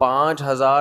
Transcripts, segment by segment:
5,000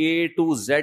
A to Z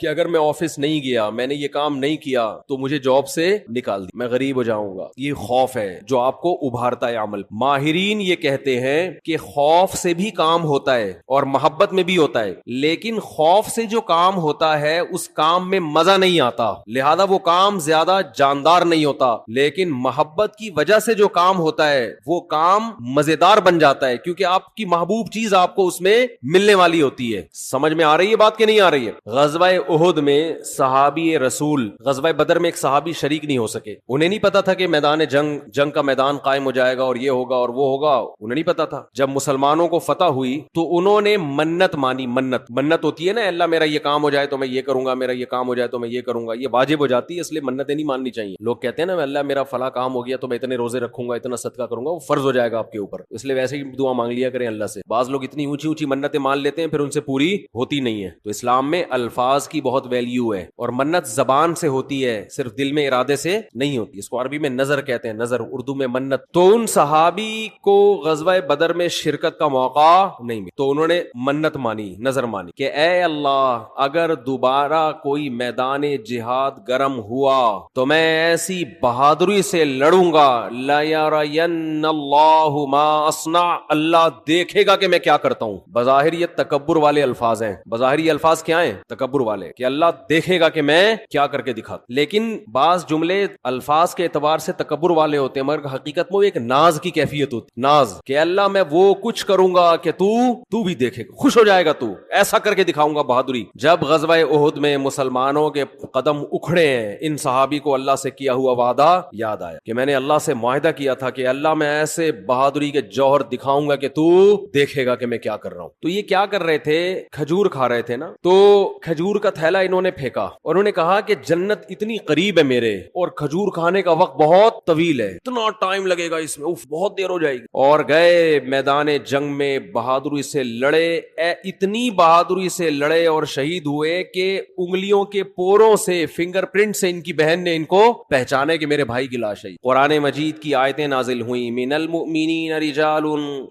کہ اگر میں آفس نہیں گیا, میں نے یہ کام نہیں کیا تو مجھے جاب سے نکال دی, میں غریب ہو جاؤں گا. یہ خوف ہے جو آپ کو ابھارتا ہے عمل. ماہرین یہ کہتے ہیں کہ خوف سے بھی کام ہوتا ہے اور محبت میں بھی ہوتا ہے, لیکن خوف سے جو کام ہوتا ہے اس کام میں مزہ نہیں آتا, لہذا وہ کام زیادہ جاندار نہیں ہوتا. لیکن محبت کی وجہ سے جو کام ہوتا ہے وہ کام مزیدار بن جاتا ہے, کیونکہ آپ کی محبوب چیز آپ کو اس میں ملنے والی ہوتی ہے. سمجھ میں آ رہی ہے بات کہ نہیں آ رہی ہے؟ غزوہ احد میں صحابی رسول, غزوہ بدر میں ایک صحابی شریک نہیں ہو سکے. انہیں نہیں پتا تھا کہ میدان جنگ کا میدان قائم ہو جائے گا اور یہ ہوگا اور وہ ہوگا, انہیں نہیں پتا تھا. جب مسلمانوں کو فتح ہوئی تو انہوں نے منت مانی. منت ہوتی ہے نا, اللہ میرا یہ کام ہو جائے تو میں یہ کروں گا, میرا یہ کام ہو جائے تو میں یہ کروں گا. یہ واجب ہو جاتی ہے, اس لیے منتیں نہیں ماننی چاہیے. لوگ کہتے ہیں نا اللہ میرا فلاں کام ہو گیا تو میں اتنے روزے رکھوں گا, اتنا صدقہ کروں گا, وہ فرض ہو جائے گا آپ کے اوپر, اس لیے ویسے ہی دعا مانگ لیا کریں اللہ سے. بعض لوگ اتنی اونچی اونچی منتیں مان لیتے ہیں پھر ان سے پوری ہوتی نہیں ہے. تو اسلام میں الفاظ کی بہت ویلیو ہے, اور منت زبان سے ہوتی ہے, صرف دل میں ارادے سے نہیں ہوتی. اس کو عربی میں نظر کہتے ہیں, نظر, اردو میں منت. تو ان صحابی کو غزوہ بدر میں شرکت کا موقع نہیں ملا تو انہوں نے منت مانی, نظر مانی کہ اے اللہ اگر دوبارہ کوئی میدان جہاد گرم ہوا تو میں ایسی بہادری سے لڑوں گا, لا یرین اللہ ما اصنع, اللہ دیکھے گا کہ میں کیا کرتا ہوں. بظاہر یہ تکبر والے الفاظ ہیں, بظاہر یہ الفاظ کیا ہیں؟ تکبر والے, کہ اللہ دیکھے گا کہ میں کیا کر کے دکھاتا. لیکن بعض جملے الفاظ کے اعتبار سے تکبر والے ہوتے ہیں, مگر حقیقت میں وہ ایک ناز کی کیفیت ہوتی, ناز, کہ اللہ میں وہ کچھ کروں گا کہ تو بھی دیکھے گا, خوش ہو جائے گا, تو ایسا کر کے دکھاؤں گا بہادری. جب غزوہ احد میں مسلمانوں کے قدم اکھڑے ہیں, ان صحابی کو اللہ سے کیا ہوا وعدہ یاد آیا کہ میں نے اللہ سے معاہدہ کیا تھا کہ اللہ میں ایسے بہادری کے جوہر دکھاؤں گا کہ تو دیکھے گا کہ میں کیا کر رہا ہوں. تو یہ کیا کر رہے تھے؟ کھجور کھا رہے تھے نا, تو کھجور کا تھیلا انہوں نے پھینکا اور انہوں نے کہا کہ جنت اتنی قریب ہے میرے اور کھجور کھانے کا وقت بہت طویل ہے, اتنا ٹائم لگے گا اس میں, بہت دیر ہو جائے گی. اور گئے میدان جنگ میں بہادری سے لڑے, اتنی بہادری سے لڑے اور شہید ہوئے کہ انگلیوں کے پوروں سے, فنگر پرنٹ سے ان کی بہن نے ان کو پہچانے کہ میرے بھائی کی لاش ہے. قرآن مجید کی آیتیں نازل ہوئیں, من المؤمنین رجال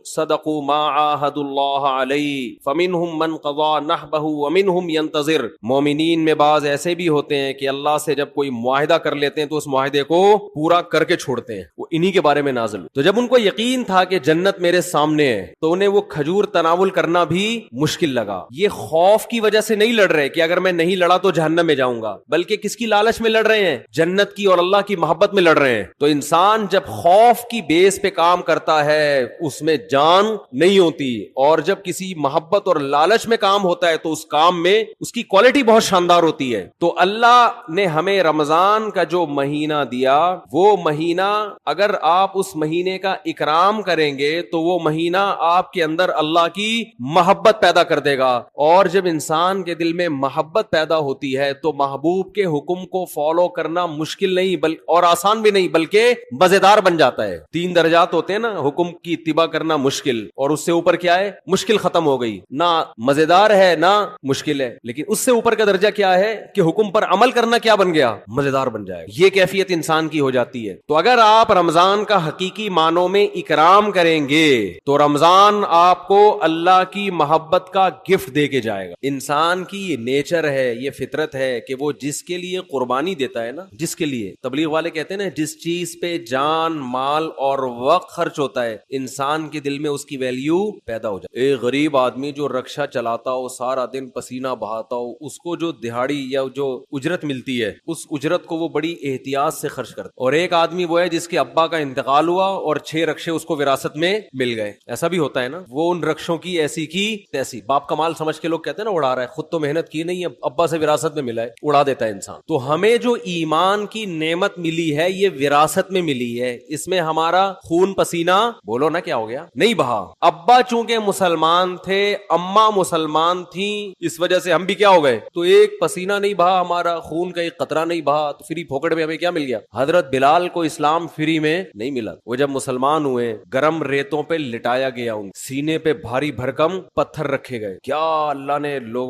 صدقوا ما عاہدوا اللہ علیہ فمنہم من قضى نحبہ ومنہم ینتظر. مومنین میں بعض ایسے بھی ہوتے ہیں کہ اللہ سے جب کوئی معاہدہ کر لیتے ہیں تو اس معاہدے کو پورا کر کے چھوڑتے ہیں, وہ انہی کے بارے میں نازل ہوئی. تو جب ان کو یقین تھا کہ جنت میرے سامنے ہے تو انہیں وہ کھجور تناول کرنا بھی مشکل لگا. یہ خوف کی وجہ سے نہیں لڑ رہے کہ اگر میں نہیں لڑا تو جہنم میں جاؤں گا, بلکہ کس کی لالچ میں لڑ رہے ہیں؟ جنت کی اور اللہ کی محبت میں لڑ رہے ہیں. تو انسان جب خوف کی بیس پہ کام کرتا ہے اس میں جان نہیں ہوتی, اور جب کسی محبت اور لالچ میں کام ہوتا ہے تو اس کام میں اس کی کوالٹی بہت شاندار ہوتی ہے. تو اللہ نے ہمیں رمضان کا جو مہینہ دیا, وہ مہینہ اگر آپ اس مہینے کا اکرام کریں گے تو وہ مہینہ آپ کے اندر اللہ کی محبت پیدا کر دے گا. اور جب انسان کے دل میں محبت پیدا ہوتی ہے تو محبوب کے حکم کو فالو کرنا مشکل نہیں اور آسان بھی نہیں بلکہ مزیدار بن جاتا ہے. 3 درجات ہوتے ہیں نا, حکم کی اتباع کرنا مشکل, اور اس سے اوپر کیا ہے؟ مشکل ختم ہو گئی, نہ مزیدار ہے نہ مشکل ہے. لیکن اس سے اوپر کا درجہ کیا ہے کہ حکم پر عمل کرنا کیا بن گیا؟ مزیدار بن جائے. یہ کیفیت انسان کی ہو جاتی ہے. تو اگر آپ رمضان کا حقیقی معنوں میں اکرام کریں گے تو رمضان آپ کو اللہ کی محبت کا گفٹ دے کے جائے گا. انسان کی یہ نیچر ہے, یہ فطرت ہے کہ وہ جس کے لیے قربانی دیتا ہے نا, جس کے لیے, تبلیغ والے کہتے ہیں نا, جس چیز پہ جان, مال اور وقت خرچ ہوتا ہے انسان کے دل میں اس کی ویلیو پیدا ہو جائے. ایک غریب آدمی جو رکشہ چلاتا ہو, سارا دن پسینہ بہاتا ہو, اس کو جو دہاڑی یا جو اجرت ملتی ہے اس اجرت کو وہ بڑی احتیاط سے خرچ کرتا. اور ایک آدمی وہ ہے جس کے ابا کا انتقال ہوا اور 6 رکشے اس کو وراثت میں مل گئے. ایسا بھی ہوتا ہے نا, وہ ان رکشوں کی ایسی کی تیسی, باپ کا مال سمجھ کے لوگ کہتے ہیں نا اڑا رہا ہے, خود تو محنت کی نہیں ہے, ابا سے وراثت میں ملا ہے, اڑا دیتا ہے انسان. تو ہمیں جو ایمان کی نعمت ملی ہے یہ وراثت میں ملی ہے, اس میں ہمارا خون پسینہ, بولو نا کیا ہو گیا, نہیں بہا. ابا چونکہ مسلمان تھے, اماں مسلمان تھیں, اس وجہ سے ہم بھی کیا ہو گئے, تو ایک پسینہ نہیں بہا ہمارا, خون کا ایک قطرہ نہیں بہا, تو فری پھوکٹ میں ہمیں کیا مل گیا؟ حضرت بلال کو اسلام فری میں نہیں ملا. وہ جب مسلمان ہوئے گرم ریتوں پہ لٹایا گیا, ان سینے پہ بھاری بھرکم پتھر رکھے گئے. کیا اللہ نے لوگ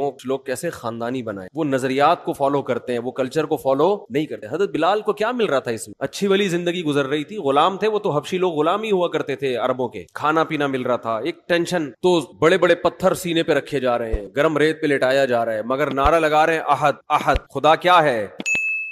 کیسے خاندانی بنائے, وہ نظریات کو فالو کرتے ہیں, وہ کلچر کو فالو نہیں کرتے. حضرت بلال کو کیا مل رہا تھا اس میں؟ اچھی والی زندگی گزر رہی تھی, غلام تھے وہ تو, حبشی لوگ غلام ہی ہوا کرتے تھے عربوں کے, کھانا پینا مل رہا تھا, ایک ٹینشن, تو بڑے بڑے پتھر سینے پہ رکھے جا رہے ہیں, گرم ریت پہ لٹایا جا رہا ہے, مگر نعرہ لگا رہے ہیں احد احد. خدا کیا ہے؟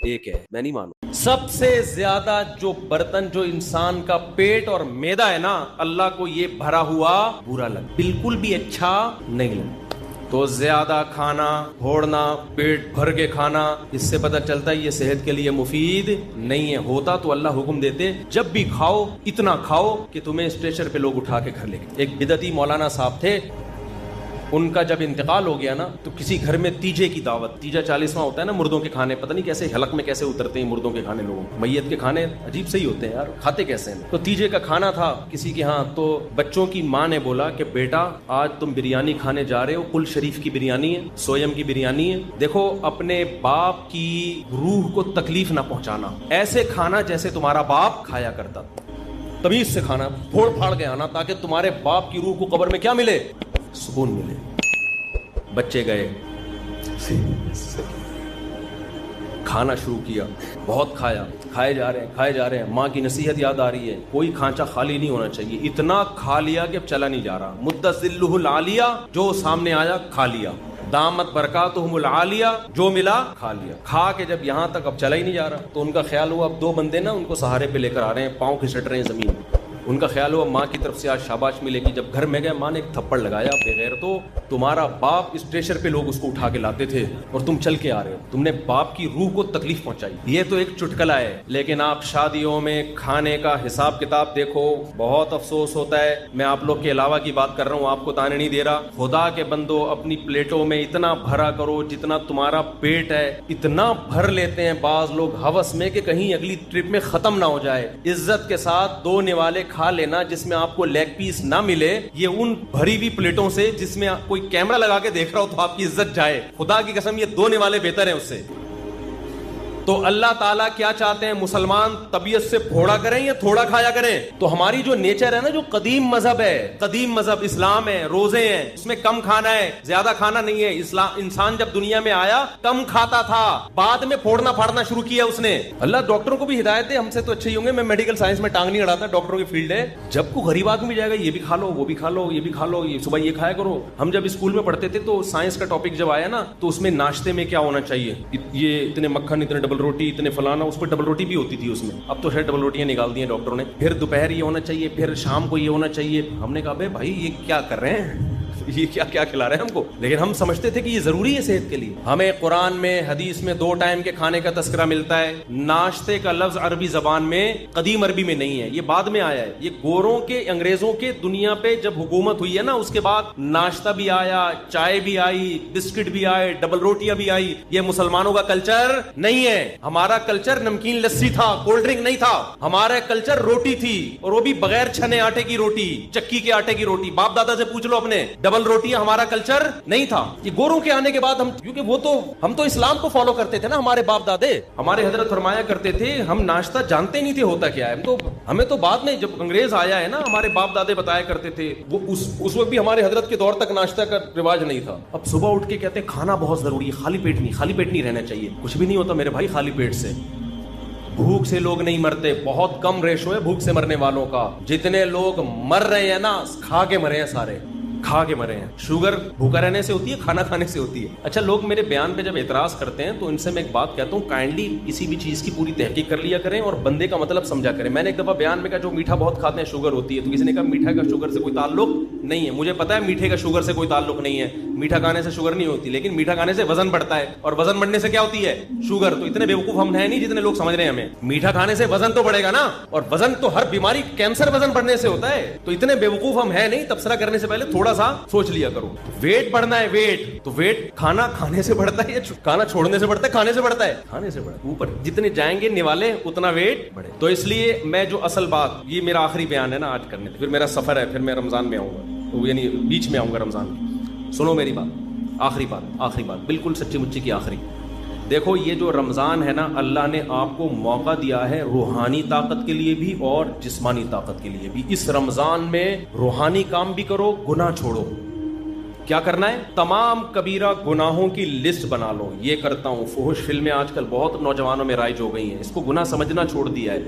ایک ہے. میں نہیں مانوں. سب سے زیادہ جو برتن جو انسان کا پیٹ اور معدہ ہے نا، اللہ کو یہ بھرا ہوا برا لگ، بالکل بھی اچھا نہیں لگتا. تو زیادہ کھانا، پھوڑنا، پیٹ بھر کے کھانا، اس سے پتہ چلتا ہے یہ صحت کے لیے مفید نہیں ہے. ہوتا تو اللہ حکم دیتے جب بھی کھاؤ اتنا کھاؤ کہ تمہیں اسٹریچر پہ لوگ اٹھا کے گھر لے گئے. ایک بدعتی مولانا صاحب تھے، ان کا جب انتقال ہو گیا نا تو کسی گھر میں تیجے کی دعوت. تیجا 40واں ہوتا ہے نا مردوں کے کھانے، پتہ نہیں کیسے حلق میں کیسے اترتے ہیں مردوں کے کھانے. لوگوں میت کے کھانے عجیب سے ہی ہوتے ہیں یار، کھاتے کیسے ہیں. تو تیجے کا کھانا تھا کسی کے ہاں. تو بچوں کی ماں نے بولا کہ بیٹا آج تم بریانی کھانے جا رہے ہو، کل شریف کی بریانی ہے، سویم کی بریانی ہے. دیکھو اپنے باپ کی روح کو تکلیف نہ پہنچانا، ایسے کھانا جیسے تمہارا باپ کھایا کرتا. تمیز سے کھانا، پھوڑ پھاڑ کے آنا تاکہ تمہارے باپ کی روح کو قبر میں کیا ملے؟ سکون ملے. بچے گئے، کھانا شروع کیا، بہت کھایا، کھائے جا رہے ہیں. ماں کی نصیحت یاد آ رہی ہے، کوئی کھانچا خالی نہیں ہونا چاہیے. اتنا کھا لیا کہ اب چلا نہیں جا رہا. مدت ذلہ العالیہ، جو سامنے آیا کھا لیا. دامت برکاتہم العالیہ، جو ملا کھا لیا. کھا کے جب یہاں تک اب چلا ہی نہیں جا رہا تو ان کا خیال ہوا اب 2 بندے نا ان کو سہارے پہ لے کر آ رہے ہیں، پاؤں کھسٹ رہے ہیں زمین. ان کا خیال ہوا ماں کی طرف سے آج شاباش ملے گی. جب گھر میں گئے ماں نے ایک تھپڑ لگایا، بغیر تو تمہارا باپ اسٹریچر پہ لوگ اس کو اٹھا کے لاتے تھے اور تم چل کے آ رہے ہو، تم نے باپ کی روح کو تکلیف پہنچائی. یہ تو ایک چٹکلا ہے، لیکن آپ شادیوں میں کھانے کا حساب کتاب دیکھو. بہت افسوس ہوتا ہے، میں آپ لوگ کے علاوہ کی بات کر رہا ہوں، آپ کو تانے نہیں دے رہا. خدا کے بندو اپنی پلیٹوں میں اتنا بھرا کرو جتنا تمہارا پیٹ ہے. اتنا بھر لیتے ہیں بعض لوگ ہوس میں کہ کہیں اگلی ٹرپ میں ختم نہ ہو جائے. عزت کے ساتھ 2 نوالے کھا لینا جس میں آپ کو لیگ پیس نہ ملے، یہ ان بھری ہوئی پلیٹوں سے جس میں کوئی کیمرہ لگا کے دیکھ رہا ہو تو آپ کی عزت جائے. خدا کی قسم یہ 2 نوالے بہتر ہیں اس سے. تو اللہ تعالیٰ کیا چاہتے ہیں؟ مسلمان طبیعت سے پھوڑا کریں یا تھوڑا کھایا کریں؟ تو ہماری جو نیچر ہے نا، جو قدیم مذہب ہے، قدیم مذہب اسلام ہے، روزے ہیں، اس میں کم کھانا ہے، زیادہ کھانا نہیں ہے. انسان جب دنیا میں آیا کم کھاتا تھا، بعد میں پھوڑنا پھاڑنا شروع کیا اس نے. اللہ ڈاکٹروں کو بھی ہدایت دے، ہم سے تو اچھے ہی ہوں گے. میں میڈیکل سائنس میں ٹانگ نہیں اڑاتا، ڈاکٹروں کی فیلڈ ہے. جب کوئی غریب آدمی جائے گا یہ بھی کھا لو، وہ بھی کھا لو، یہ بھی کھا لو، یہ صبح یہ کھایا کرو. ہم جب اسکول میں پڑھتے تھے تو سائنس کا ٹاپک جب آیا نا تو اس میں ناشتے میں کیا ہونا چاہیے، یہ اتنے مکھن، اتنے ڈبل روٹی، اتنے فلاں، اس پہ ڈبل روٹی بھی ہوتی تھی اس میں. اب تو شاید ڈبل روٹیاں نکال دی ہیں ڈاکٹروں نے. پھر دوپہر یہ ہونا چاہیے، پھر شام کو یہ ہونا چاہیے. ہم نے کہا بھائی یہ کیا کر رہے ہیں، یہ کیا کھلا رہے ہیں ہم کو. لیکن ہم سمجھتے تھے کہ یہ ضروری ہے صحت کے لیے. ہمیں قرآن میں حدیث میں 2 ٹائم کے کھانے کا تذکرہ ملتا ہے. ناشتے کا لفظ عربی زبان میں قدیم عربی میں نہیں ہے، یہ بعد میں آیا ہے. یہ گوروں کے، انگریزوں کے دنیا پہ جب حکومت ہوئی ہے نا اس کے بعد ناشتہ بھی آیا، چائے بھی آئی، بسکٹ بھی آئے، ڈبل روٹیاں بھی آئی. یہ مسلمانوں کا کلچر نہیں ہے. ہمارا کلچر نمکین لسی تھا، کولڈ ڈرنک نہیں تھا. ہمارا کلچر روٹی تھی، اور وہ بھی بغیر چھنے آٹے کی روٹی، چکی کے آٹے کی روٹی. باپ دادا سے پوچھ لو اپنے، ڈبل روٹیاں ہمارا کلچر نہیں تھا. یہ گوروں کے آنے کے بعد کیونکہ ہم تو اسلام کو فالو کرتے تھے نا. ہمارے باپ دادے، ہمارے حضرت فرمایا کرتے تھے ہم ناشتہ جانتے نہیں تھے ہوتا کیا ہے. ہمیں تو بعد میں جب انگریز آیا ہے نا، ہمارے باپ دادے بتایا کرتے تھے. وہ اس وقت بھی ہمارے حضرت کے دور تک ناشتہ کا رواج نہیں تھا. اب صبح اٹھ کے کہتے ہیں کھانا بہت ضروری ہے، خالی پیٹ نہیں رہنا چاہیے. کچھ بھی نہیں ہوتا میرے بھائی خالی پیٹ سے. بھوک سے لوگ نہیں مرتے، بہت کم ریشو ہے بھوک سے مرنے والوں کا. جتنے لوگ مر رہے ہیں نا، کھا کے مرے ہیں، سارے کھا کے مرے ہیں. شوگر بھوکا رہنے سے ہوتی ہے، کھانا کھانے سے ہوتی ہے. اچھا لوگ میرے بیان پہ جب اعتراض کرتے ہیں تو ان سے میں ایک بات کہتا ہوں، کائنڈلی کسی بھی چیز کی پوری تحقیق کر لیا کریں اور بندے کا مطلب سمجھا کریں. میں نے ایک دفعہ بیان میں کہا جو میٹھا بہت کھاتے ہیں شوگر ہوتی ہے، تو کسی نے کہا میٹھا کا شوگر سے کوئی تعلق نہیں ہے. مجھے پتا ہے میٹھے کا شوگر سے کوئی تعلق نہیں ہے، میٹھا کھانے سے شوگر نہیں ہوتی، لیکن میٹھا کھانے سے وزن بڑھتا ہے، اور وزن بڑھنے سے کیا ہوتی ہے؟ شوگر. تو اتنے بیوقوف ہم ہیں نہیں جتنے لوگ سمجھ رہے ہیں ہمیں. میٹھا کھانے سے وزن تو بڑھے گا نا، اور وزن تو ہر بیماری، کینسر وزن بڑھنے سے ہوتا ہے. تو اتنے بیوقوف ہم ہیں نہیں. تبصرہ کرنے سے پہلے تھوڑا سا سوچ لیا کرو. ویٹ بڑھنا ہے، ویٹ تو ویٹ کھانا کھانے سے بڑھتا ہے یا کھانا چھوڑنے سے بڑھتا ہے؟ کھانے سے بڑھتا ہے، کھانے سے بڑھتا ہے. اوپر جتنے جائیں گے نوالے اتنا ویٹ بڑھے. تو اس لیے میں جو اصل بات، یہ میرا آخری بیان ہے نا آج کرنے، پھر میرا سفر ہے، پھر میں رمضان میں آؤں گا، یعنی بیچ میں آؤں گا رمضان کی. سنو میری بات، آخری بات بالکل سچی مچی کی آخری. دیکھو یہ جو رمضان ہے نا، اللہ نے آپ کو موقع دیا ہے روحانی طاقت کے لیے بھی اور جسمانی طاقت کے لیے بھی. اس رمضان میں روحانی کام بھی کرو، گناہ چھوڑو. کیا کرنا ہے؟ تمام کبیرہ گناہوں کی لسٹ بنا لو. یہ کرتا ہوں، فحش فلمیں آج کل بہت نوجوانوں میں رائج ہو گئی ہیں، اس کو گناہ سمجھنا چھوڑ دیا ہے.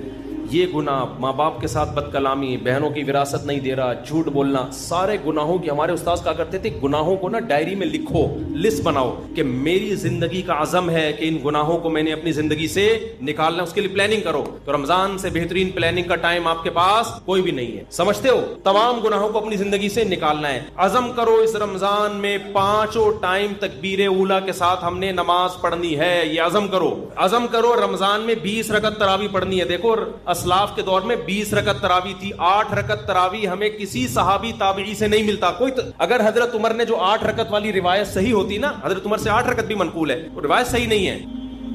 یہ گناہ، ماں باپ کے ساتھ بد کلامی، بہنوں کی وراثت نہیں دے رہا، جھوٹ بولنا، سارے گناہوں کی. ہمارے استاذ کہا کرتے تھے گناہوں کو نا ڈائری میں لکھو، لسٹ بناؤ کہ میری زندگی کا عزم ہے کہ ان گناہوں کو میں نے اپنی زندگی سے نکالنا، اس کے لیے پلاننگ کرو. تو رمضان سے بہترین پلاننگ کا ٹائم آپ کے پاس کوئی بھی نہیں ہے. سمجھتے ہو؟ تمام گناہوں کو اپنی زندگی سے نکالنا ہے. عزم کرو اس رمضان میں 5 ٹائم تکبیر اولا کے ساتھ ہم نے نماز پڑھنی ہے. یہ عزم کرو. عزم کرو رمضان میں 20 رکعت تراویح پڑھنی ہے. دیکھو اسلاف کے دور میں 20 رکعت تراویح تھی. 8 رکعت تراویح ہمیں کسی صحابی تابعی سے نہیں ملتا. کوئی اگر حضرت عمر نے جو 8 رکعت والی روایت صحیح ہوتی نا، حضرت عمر سے 8 رکعت بھی منقول ہے، وہ روایت صحیح نہیں ہے.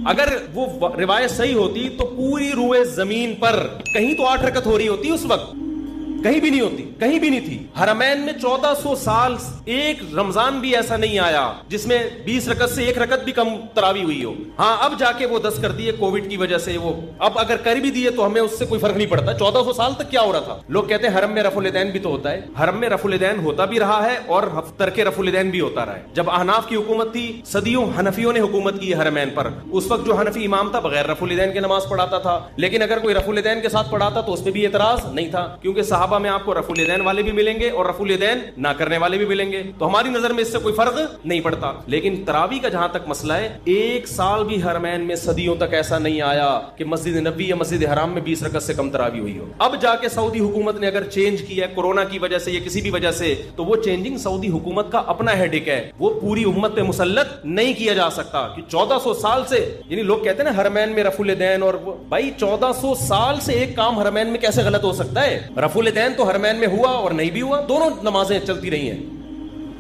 اگر وہ روایت صحیح ہوتی تو پوری روئے زمین پر کہیں تو 8 رکعت ہو رہی ہوتی، اس وقت کہیں بھی نہیں ہوتی، کہیں بھی نہیں تھی. حرمین میں 1400 سال ایک رمضان بھی ایسا نہیں آیا جس میں 20 رکعت سے 1 رکعت بھی کم تراویح ہوئی ہو. ہاں اب جا کے وہ 10 کر دیے کووڈ کی وجہ سے. وہ اب اگر کر بھی دیے تو ہمیں اس سے کوئی فرق نہیں پڑتا. 1400 سال تک کیا ہو رہا تھا؟ لوگ کہتے ہیں حرم میں رفع الیدین بھی تو ہوتا ہے. حرم میں رفع الیدین ہوتا بھی رہا ہے اور ترک رفع الیدین بھی ہوتا رہا ہے. جب احناف کی حکومت تھی، صدیوں حنفیوں نے حکومت کی حرمین پر. اس وقت جو حنفی امام تھا بغیر رفع الیدین کے نماز پڑھاتا تھا، لیکن اگر کوئی رفع الیدین کے ساتھ پڑھاتا تو اس پہ بھی اعتراض نہیں تھا، کیونکہ صحابہ میں آپ کو رفع الیدین والے بھی ملیں گے اور رفع الیدین نہ کرنے والے بھی ملیں گے. تو ہماری نظر میں اس سے کوئی فرق نہیں پڑتا. لیکن تراویح کا جہاں تک مسئلہ ہے، 1 سال بھی حرمین میں صدیوں تک ایسا نہیں آیا کہ مسجد نبوی یا مسجد حرام میں 20 رکعت سے کم تراویح ہوئی ہو. اب جا کے سعودی حکومت نے اگر چینج کیا ہے کورونا کی وجہ سے یا کسی بھی وجہ سے، تو وہ چینجنگ سعودی حکومت کا اپنا ہیڈک ہے. وہ پوری امت پہ مسلط نہیں کیا جا سکتا کہ 1400 سال سے، یعنی لوگ کہتے ہیں نا حرمین میں رفع الیدین، اور بھائی 1400 سال سے ایک کام حرمین میں کیسے غلط ہو سکتا ہے؟ رفع الیدین تو حرمین میں ہوا اور نہیں بھی ہوا، دونوں نمازیں چلتی رہی ہیں،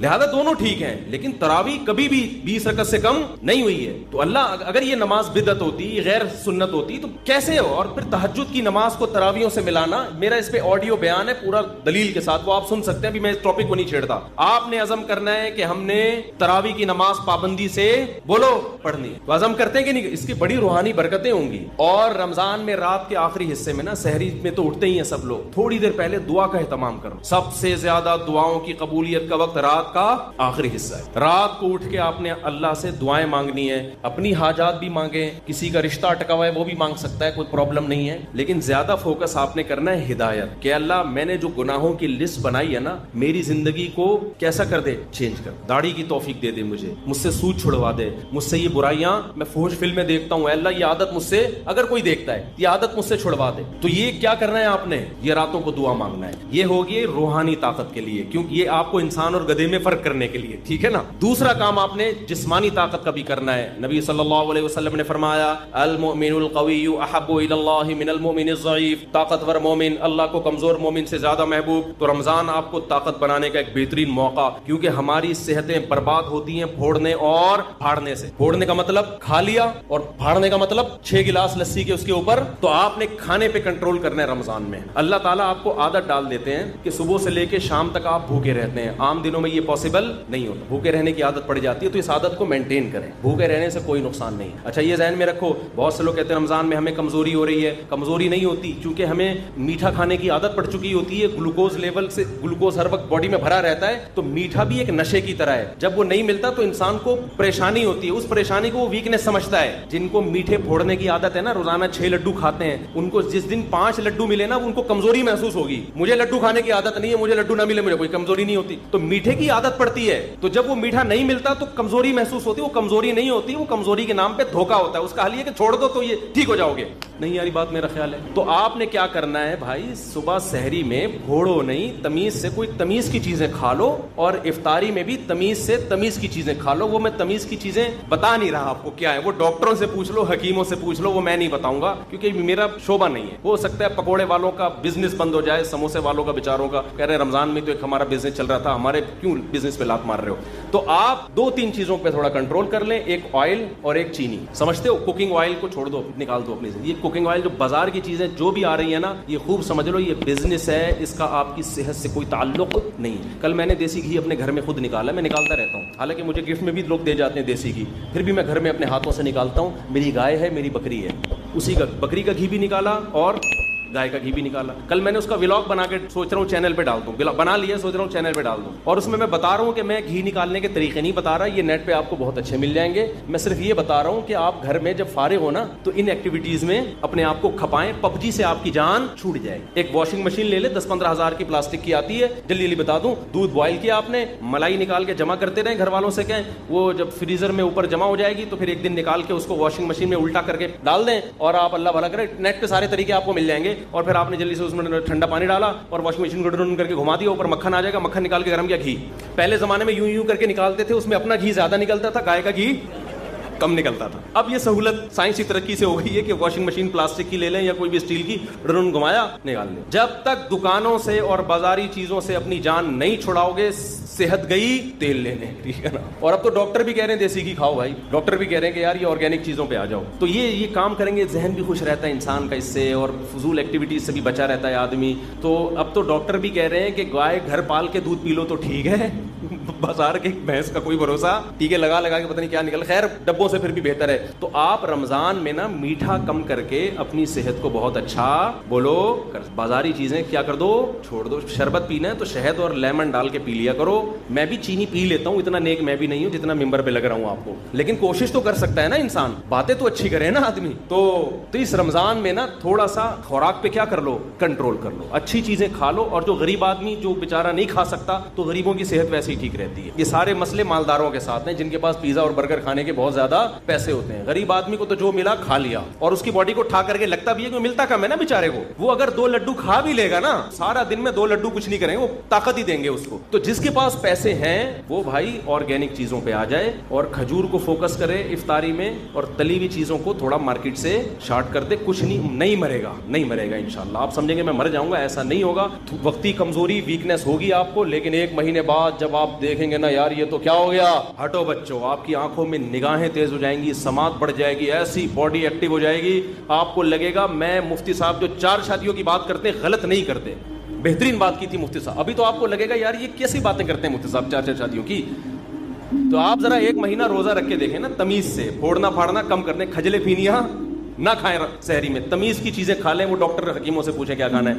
لہذا دونوں ٹھیک ہیں. لیکن تراویح کبھی بھی 20 رکعت سے کم نہیں ہوئی ہے. تو اللہ اگر یہ نماز بدعت ہوتی، غیر سنت ہوتی تو کیسے ہو؟ اور پھر تہجد کی نماز کو تراویحوں سے ملانا، میرا اس پہ آڈیو بیان ہے پورا دلیل کے ساتھ، وہ آپ سن سکتے ہیں. ابھی میں اس ٹاپک کو نہیں چھیڑتا. آپ نے عزم کرنا ہے کہ ہم نے تراویح کی نماز پابندی سے بولو پڑھنی. تو عزم کرتے ہیں کہ نہیں؟ اس کی بڑی روحانی برکتیں ہوں گی. اور رمضان میں رات کے آخری حصے میں نا، سحری میں تو اٹھتے ہی ہیں سب لوگ، تھوڑی دیر پہلے دعا کا اہتمام کرو. سب سے زیادہ دعاؤں کی قبولیت کا وقت رات کا آخری حصہ ہے. رات کو اٹھ کے آپ نے اللہ سے دعائیں مانگنی ہے. اپنی حاجات بھی مانگیں، کسی کا رشتہ اٹکا ہوا ہے وہ بھی مانگ سکتا ہے، کوئی پرابلم نہیں ہے. لیکن زیادہ فوکس آپ نے کرنا ہے ہدایت، کہ اللہ میں نے جو گناہوں کی لسٹ بنائی ہے نا، میری زندگی کو کیسا کر دے، چینج کر. داڑھی کی توفیق دے دے مجھے، مجھ سے سود چھڑوا دے، مجھ سے یہ برائیاں میں فحش فلمیں دیکھتا ہوں، اللہ یہ عادت مجھ سے، اگر کوئی دیکھتا ہے یہ عادت مجھ سے چھڑوا دے. تو یہ کیا کرنا ہے آپ نے؟ یہ راتوں کو دعا مانگنا ہے. یہ ہوگی روحانی طاقت کے لیے، کیونکہ یہ آپ کو انسان اور گدھے میں فرق کرنے کے لیے، ٹھیک ہے نا. دوسرا کام آپ نے جسمانی طاقت کا بھی کرنا ہے. نبی صلی اللہ علیہ وسلم نے فرمایا المؤمن القوی احب الی اللہ من المؤمن الضعیف. طاقتور مومن اللہ کو کمزور مومن سے زیادہ محبوب. تو رمضان آپ کو طاقت بنانے کا ایک بہترین موقع، کیونکہ ہماری صحتیں برباد ہوتی ہیں پھوڑنے اور پھاڑنے سے. پھوڑنے کا مطلب کھا لیا، اور پھاڑنے کا مطلب 6 گلاس لسی کے اس کے اوپر. تو آپ نے کھانے پہ کنٹرول کرنا ہے رمضان میں. اللہ تعالیٰ آپ کو عادت ڈال دیتے ہیں کہ صبح سے لے کے شام تک آپ بھوکے رہتے ہیں. عام دنوں میں یہ پاسبل نہیں ہوتا، بھوکے رہنے کی عادت پڑ جاتی ہے. تو اس عادت کو مینٹین کریں، بھوکے رہنے سے کوئی نقصان نہیں. اچھا یہ ذہن میں رکھو، بہت سے لوگ کہتے ہیں رمضان میں ہمیں کمزوری ہو رہی ہے. کمزوری نہیں ہوتی، کیونکہ ہمیں میٹھا کھانے کی عادت پڑ چکی ہوتی ہے. گلوکوز لیول سے، گلوکوز ہر وقت باڈی میں بھرا رہتا ہے، تو میٹھا بھی ایک نشے کی طرح ہے. جب وہ نہیں ملتا تو انسان کو پریشانی ہوتی ہے. اس پریشانی کو وہ ویکنس سمجھتا ہے. جن کو میٹھے پھوڑنے کی عادت ہے نا، روزانہ 6 لڈو کھاتے ہیں، ان کو جس دن 5 لڈو ملے نا، ان کو کمزوری محسوس ہوگی. مجھے لڈو کھانے کی عادت نہیں ہے، مجھے لڈو نہ ملے مجھے کوئی کمزوری نہیں ہوتی. تو میٹھے کی عادت پڑتی ہے، تو جب وہ میٹھا نہیں ملتا تو کمزوری محسوس ہوتی ہے. وہ کمزوری نہیں ہوتی، وہ کمزوری کے نام پہ دھوکا ہوتا ہے. اس کا حل یہ کہ چھوڑ دو تو یہ ٹھیک ہو جاؤ گے. نہیں یاری بات میرا خیال ہے. تو آپ نے کیا کرنا ہے بھائی، صبح سحری میں بھوڑو نہیں، تمیز سے کوئی تمیز کی چیزیں کھا لو، اور افطاری میں بھی تمیز سے تمیز کی چیزیں کھا لو. وہ میں تمیز کی چیزیں بتا نہیں رہا آپ کو کیا ہے، وہ ڈاکٹروں سے پوچھ لو، حکیموں سے پوچھ لو، وہ میں نہیں بتاؤں گا کیونکہ میرا شعبہ نہیں ہے. ہو سکتا ہے پکوڑے والوں کا بزنس بند ہو جائے، سموسے والوں کا بیچاروں کا، کہہ رہے ہیں رمضان میں تو ایک ہمارا بزنس چل رہا تھا، ہمارے کیوں بزنس پہ لات مار رہے ہو. تو آپ 2-3 چیزوں پہ تھوڑا کنٹرول کر لیں، ایک آئل اور ایک چینی. سمجھتے ہو؟ کوکنگ آئل کو چھوڑ دو، نکال دو اپنی. یہ کوکنگ آئل جو بازار کی چیزیں جو بھی آ رہی ہیں نا، یہ خوب سمجھ لو یہ بزنس ہے، اس کا آپ کی صحت سے کوئی تعلق نہیں. کل میں نے دیسی گھی اپنے گھر میں خود نکالا، میں نکالتا رہتا ہوں، حالانکہ مجھے گفٹ میں بھی لوگ دے جاتے ہیں دیسی گھی، پھر بھی میں گھر میں اپنے ہاتھوں سے نکالتا ہوں. میری گائے ہے، میری بکری ہے، اسی کا بکری کا گھی بھی نکالا اور گائے کا گھی بھی نکالا. کل میں نے اس کا ولاگ بنا کے سوچ رہا ہوں چینل پہ ڈال دوں, بنا لیا سوچ رہا ہوں چینل پہ ڈال دوں, اور اس میں بتا رہا ہوں کہ میں گھی نکالنے کے طریقے نہیں بتا رہا, یہ نیٹ پہ آپ کو بہت اچھے مل جائیں گے. میں صرف یہ بتا رہا ہوں کہ آپ گھر میں جب فارغ ہو نا تو ان ایکٹیویٹیز میں اپنے آپ کو کھپائیں, پب جی سے آپ کی جان چھوٹ جائے. ایک واشنگ مشین لے لے, 10-15 ہزار کی پلاسٹک کی آتی ہے, جلدی جلدی بتا دوں, دودھ بوائل کیا آپ نے, ملائی نکال کے جمع کرتے رہیں, گھر والوں سے کہیں, وہ جب فریزر میں اوپر جمع ہو جائے گی تو پھر ایک دن نکال کے اس کو واشنگ مشین میں الٹا کر کے ڈال دیں, اور آپ اللہ بھلا کرے نیٹ پہ سارے طریقے آپ کو مل جائیں گے. اور پھر آپ نے جلدی سے اس میں ٹھنڈا پانی ڈالا اور واشنگ مشین کو ڈرون کر کے گھما دیا, اوپر مکھن آ جائے گا, مکھن نکال کے گرم کیا گھی. پہلے زمانے میں یوں کر کے نکالتے تھے, اس میں اپنا گھی زیادہ نکلتا تھا, گائے کا گھی کم نکلتا تھا. اب یہ سہولت سائنسی ترقی سے ہو گئی ہے کہ واشنگ مشین پلاسٹک کی لے لیں یا کوئی بھی اسٹیل کی, ڈرون گھمایا نکال لیں. جب تک دکانوں سے اور بازاری چیزوں سے اپنی جان نہیں چھڑاؤ گے, صحت گئی تیل لینے, ٹھیک ہے نا. اور اب تو ڈاکٹر بھی کہہ رہے ہیں دیسی گھی کھاؤ بھائی, ڈاکٹر بھی کہہ رہے ہیں کہ یار یہ آرگینک چیزوں پہ آ جاؤ. تو یہ کام کریں گے, ذہن بھی خوش رہتا ہے انسان کا اس سے, اور فضول ایکٹیویٹیز سے بھی بچا رہتا ہے آدمی. تو اب تو ڈاکٹر بھی کہہ رہے ہیں کہ گائے گھر پال کے دودھ پی لو تو ٹھیک ہے, بازار کے بھینس کا کوئی بھروسہ, ٹیکے لگا کے پتہ نہیں کیا نکل, خیر ڈبوں سے پھر بھی بہتر ہے. تو آپ رمضان میں نا میٹھا کم کر کے اپنی صحت کو بہت اچھا بولو, بازاری چیزیں کیا کر دو, چھوڑ دو. شربت پینا ہے تو شہد اور لیمن ڈال کے پی لیا کرو. میں بھی چینی پی لیتا ہوں, اتنا نیک میں بھی نہیں ہوں جتنا ممبر پہ لگ رہا ہوں آپ کو, لیکن کوشش تو کر سکتا ہے نا انسان, باتیں تو اچھی کرے نا آدمی. تو اس رمضان میں نا تھوڑا سا خوراک پہ کیا کر لو, کنٹرول کر لو, اچھی چیزیں کھا لو. اور جو غریب آدمی جو بیچارہ نہیں کھا سکتا, تو غریبوں کی صحت ویسے ہی ٹھیک رہتی ہے. یہ سارے مسئلے مالداروں کے ساتھ ہیں جن کے پاس پیزا اور برگر کھانے کے بہت زیادہ پیسے ہوتے ہیں. غریب آدمی کو تو جو ملا کھا لیا, اور اس کی باڈی کو ٹھا کر کے لگتا بھی ہے کہ ملتا کم ہے نا بیچارے کو. وہ اگر 2 لڈو کھا بھی لے گا نا, سارا دن میں 2 لڈو کچھ نہیں کریں گے, وہ طاقت ہی دیں گے اس کو. تو جس کے پاس پیسے ہیں وہ بھائی آرگینک چیزوں پہ آ جائے, اور کھجور کو فوکس کرے افطاری میں, اور تلی ہوئی چیزوں کو تھوڑا مارکیٹ سے شارٹ کر دے. کچھ نہیں مرے گا انشاءاللہ. آپ سمجھیں گے میں مر جاؤں گا, ایسا نہیں ہوگا. وقتی کمزوری ویکنس ہوگی آپ کو, لیکن 1 مہینے بعد جب آپ دیکھیں گے نا یار یہ تو کیا ہو گیا, ہٹو بچوں, آپ کی آنکھوں میں نگاہیں تیز ہو جائیں گی, سماعت بڑھ جائے گی, ایسی باڈی ایکٹیو ہو جائے گی, آپ کو لگے گا میں مفتی صاحب جو 4 شادیوں کی بات کرتے ہیں غلط نہیں کرتے, بہترین بات کی تھی مفتی صاحب. ابھی تو آپ کو لگے گا یار یہ کیسی باتیں کرتے ہیں مفتی صاحب 4 شادیوں کی. تو آپ ذرا 1 مہینہ روزہ رکھ کے دیکھیں نا, تمیز سے, پھوڑنا پھاڑنا کم کرنے, کھجلے پھینیاں نہ کھائیں سحری میں, تمیز کی چیزیں کھا لیں. وہ ڈاکٹر حکیموں سے پوچھیں کیا کھانا ہے,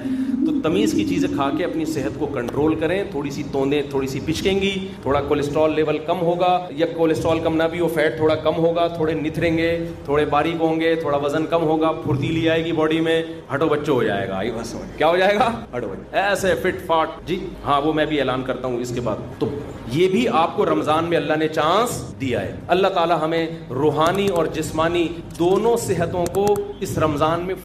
تو تمیز کی چیزیں کھا کے اپنی صحت کو کنٹرول کریں. تھوڑی سی توندیں تھوڑی سی پچکیں گی, تھوڑا کولیسٹرول لیول کم ہوگا, یا کولیسٹرول کم نہ بھی ہو, فیٹ تھوڑا کم ہوگا, تھوڑے نتھریں گے, تھوڑے باریک ہوں گے, تھوڑا وزن کم ہوگا, پھرتیلی آئے گی باڈی میں, ہٹو بچوں ہو جائے گا. آئی بس کیا ہو جائے گا, ہٹو بچوں, ایسے فٹ فاٹ. جی ہاں, وہ میں بھی اعلان کرتا ہوں اس کے بعد. تو یہ بھی آپ کو رمضان میں اللہ نے چانس دیا ہے. اللہ تعالی ہمیں روحانی اور جسمانی دونوں صحتوں کو اس رمضان میں